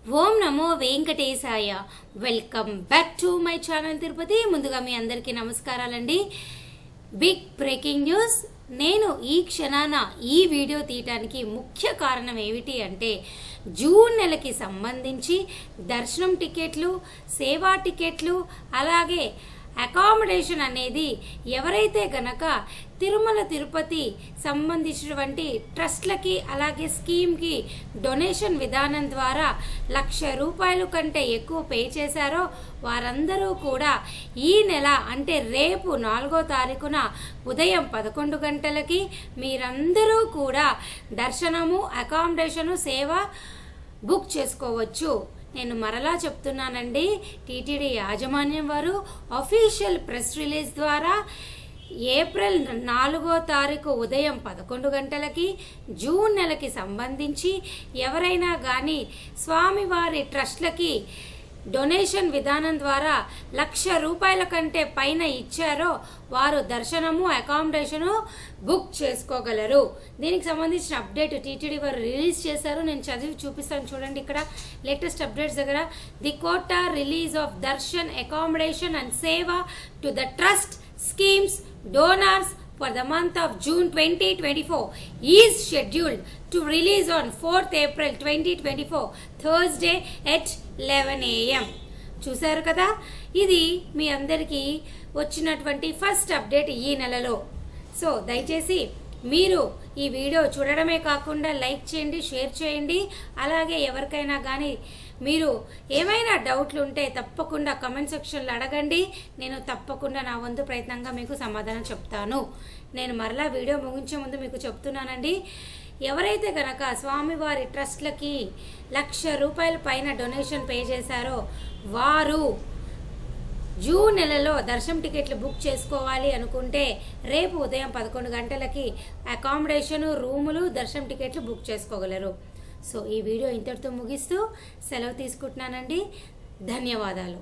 ఓం నమో వెంకటేశాయ. Welcome back to my channel Tirupati. ముందుగా మీ అందరికీ నమస్కారాలండి. Big breaking news. నేను ఈ క్షణాన ఈ వీడియో తీయటానికి ముఖ్య కారణం ఏమిటి అంటే, జూన్ నెలకి సంబంధించి దర్శనం టికెట్లు, సేవా టికెట్లు, అలాగే అకామిడేషన్ అనేది ఎవరైతే గనక తిరుమల తిరుపతి సంబంధించినటువంటి ట్రస్ట్లకి అలాగే స్కీమ్కి డొనేషన్ విధానం ద్వారా ₹1,00,000 కంటే ఎక్కువ పే చేశారో వారందరూ కూడా ఈ నెల అంటే రేపు 4వ తారీఖున ఉదయం 11 గంటలకి మీరందరూ కూడా దర్శనము, అకామిడేషను, సేవ బుక్ చేసుకోవచ్చు. నేను మరలా చెప్తున్నానండి, టీటీడీ యాజమాన్యం వారు అఫీషియల్ ప్రెస్ రిలీజ్ ద్వారా ఏప్రిల్ 4వ తారీఖు ఉదయం 11 గంటలకి జూన్ నెలకి సంబంధించి ఎవరైనా కానీ స్వామివారి ట్రస్ట్లకి డొనేషన్ విధానం ద్వారా ₹1,00,000 కంటే పైన ఇచ్చారో వారు దర్శనము, అకామిడేషను బుక్ చేసుకోగలరు. దీనికి సంబంధించిన అప్డేట్ టీటీడీ వారు రిలీజ్ చేశారు. నేను చదివి చూపిస్తాను చూడండి. ఇక్కడ లేటెస్ట్ అప్డేట్స్ దగ్గర the quota release of darshan, accommodation and seva to the trust schemes donors for the month of June 2024 is scheduled to release on 4th April 2024 Thursday at 11 AM. చూశారు కదా, ఇది మీ అందరికీ వచ్చినటువంటి ఫస్ట్ అప్డేట్ ఈ నెలలో. సో దయచేసి మీరు ఈ వీడియో చూడడమే కాకుండా లైక్ చేయండి, షేర్ చేయండి. అలాగే ఎవరికైనా కానీ మీరు ఏమైనా డౌట్లు ఉంటే తప్పకుండా కమెంట్ సెక్షన్లో అడగండి. నేను తప్పకుండా నా వంతు ప్రయత్నంగా మీకు సమాధానం చెప్తాను. నేను మరలా వీడియో ముగించే ముందు మీకు చెప్తున్నానండి, ఎవరైతే కనుక స్వామివారి ట్రస్ట్లకి ₹1,00,000 పైన డొనేషన్ పే చేశారో వారు జూన్ నెలలో దర్శనం టికెట్లు బుక్ చేసుకోవాలి అనుకుంటే రేపు ఉదయం 11 గంటలకి అకామిడేషను, రూములు, దర్శనం టికెట్లు బుక్ చేసుకోగలరు. సో ఈ వీడియో ఇంతటితో ముగిస్తూ సెలవు తీసుకుంటున్నానండి. ధన్యవాదాలు.